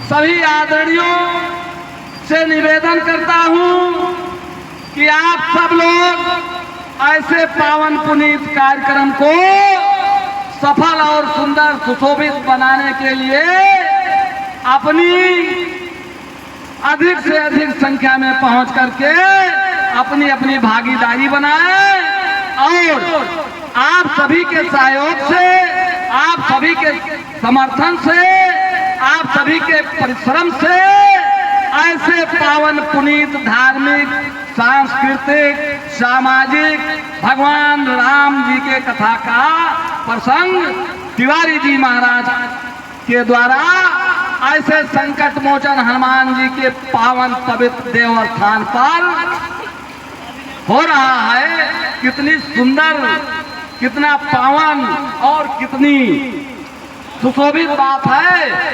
सभी आदरणियों से निवेदन करता हूं कि आप सब लोग ऐसे पावन पुनीत कार्यक्रम को सफल और सुंदर सुशोभित बनाने के लिए अपनी अधिक से अधिक संख्या में पहुंच करके अपनी अपनी भागीदारी बनाएं और आप सभी के सहयोग से, आप सभी के समर्थन से, आप सभी के परिश्रम से ऐसे पावन पुनीत धार्मिक, सांस्कृतिक, सामाजिक भगवान राम जी के कथा का प्रसंग तिवारी जी महाराज के द्वारा ऐसे संकट मोचन हनुमान जी के पावन पवित्र देवस्थान पर हो रहा है। कितनी सुंदर, कितना पावन और कितनी सुशोभित बात है